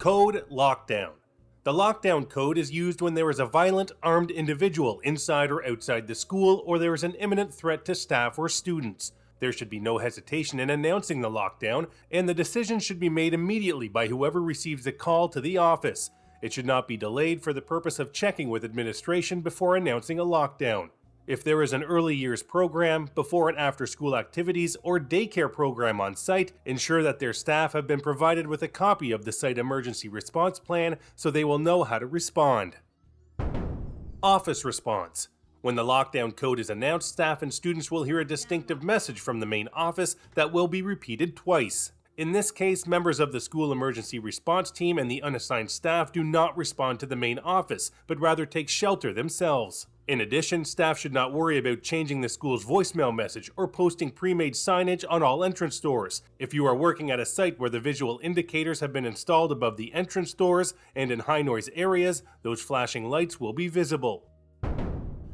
Code Lockdown. The lockdown code is used when there is a violent, armed individual inside or outside the school, or there is an imminent threat to staff or students. There should be no hesitation in announcing the lockdown, and the decision should be made immediately by whoever receives the call to the office. It should not be delayed for the purpose of checking with administration before announcing a lockdown. If there is an early years program, before and after school activities, or daycare program on site, ensure that their staff have been provided with a copy of the site emergency response plan so they will know how to respond. Office response. When the lockdown code is announced, staff and students will hear a distinctive message from the main office that will be repeated twice. In this case, members of the school emergency response team and the unassigned staff do not respond to the main office, but rather take shelter themselves. In addition, staff should not worry about changing the school's voicemail message or posting pre-made signage on all entrance doors. If you are working at a site where the visual indicators have been installed above the entrance doors and in high-noise areas, those flashing lights will be visible.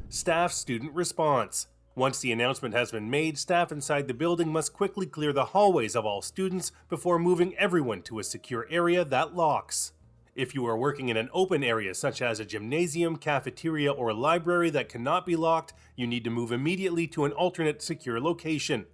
Staff-student response. Once the announcement has been made, staff inside the building must quickly clear the hallways of all students before moving everyone to a secure area that locks. If you are working in an open area such as a gymnasium, cafeteria, or a library that cannot be locked, you need to move immediately to an alternate secure location.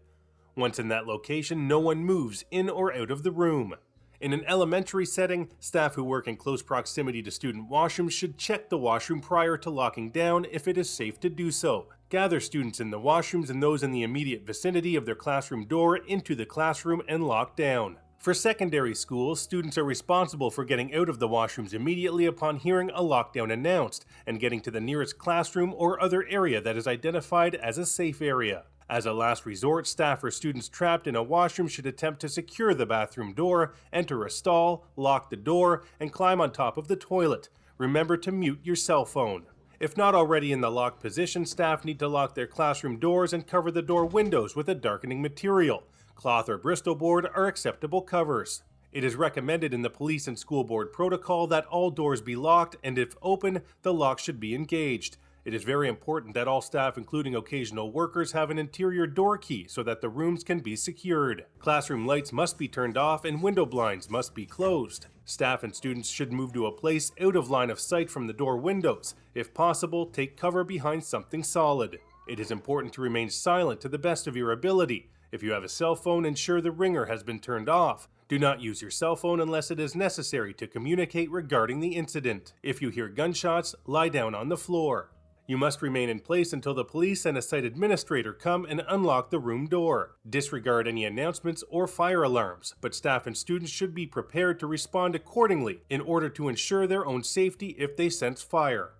Once in that location, no one moves in or out of the room. In an elementary setting, staff who work in close proximity to student washrooms should check the washroom prior to locking down if it is safe to do so. Gather students in the washrooms and those in the immediate vicinity of their classroom door into the classroom and lock down. For secondary schools, students are responsible for getting out of the washrooms immediately upon hearing a lockdown announced and getting to the nearest classroom or other area that is identified as a safe area. As a last resort, staff or students trapped in a washroom should attempt to secure the bathroom door, enter a stall, lock the door, and climb on top of the toilet. Remember to mute your cell phone. If not already in the locked position, staff need to lock their classroom doors and cover the door windows with a darkening material. Cloth or Bristol board are acceptable covers. It is recommended in the police and school board protocol that all doors be locked, and if open, the lock should be engaged. It is very important that all staff, including occasional workers, have an interior door key so that the rooms can be secured. Classroom lights must be turned off and window blinds must be closed. Staff and students should move to a place out of line of sight from the door windows. If possible, take cover behind something solid. It is important to remain silent to the best of your ability. If you have a cell phone, ensure the ringer has been turned off. Do not use your cell phone unless it is necessary to communicate regarding the incident. If you hear gunshots, lie down on the floor. You must remain in place until the police and a site administrator come and unlock the room door. Disregard any announcements or fire alarms, but staff and students should be prepared to respond accordingly in order to ensure their own safety if they sense fire.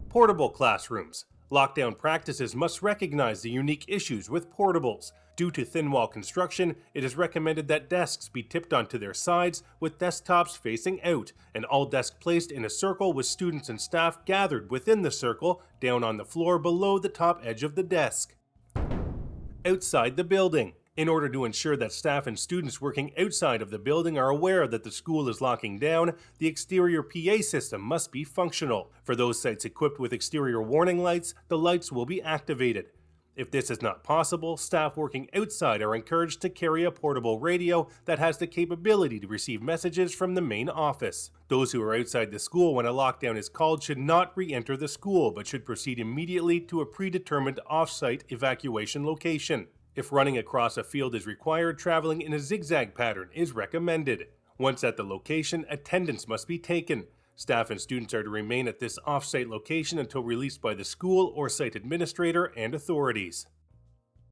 Portable classrooms. Lockdown practices must recognize the unique issues with portables. Due to thin wall construction, it is recommended that desks be tipped onto their sides with desktops facing out, and all desks placed in a circle with students and staff gathered within the circle down on the floor below the top edge of the desk. Outside the building. In order to ensure that staff and students working outside of the building are aware that the school is locking down, the exterior PA system must be functional. For those sites equipped with exterior warning lights, the lights will be activated. If this is not possible, staff working outside are encouraged to carry a portable radio that has the capability to receive messages from the main office. Those who are outside the school when a lockdown is called should not re-enter the school, but should proceed immediately to a predetermined off-site evacuation location. If running across a field is required, traveling in a zigzag pattern is recommended. Once at the location, attendance must be taken. Staff and students are to remain at this off-site location until released by the school or site administrator and authorities.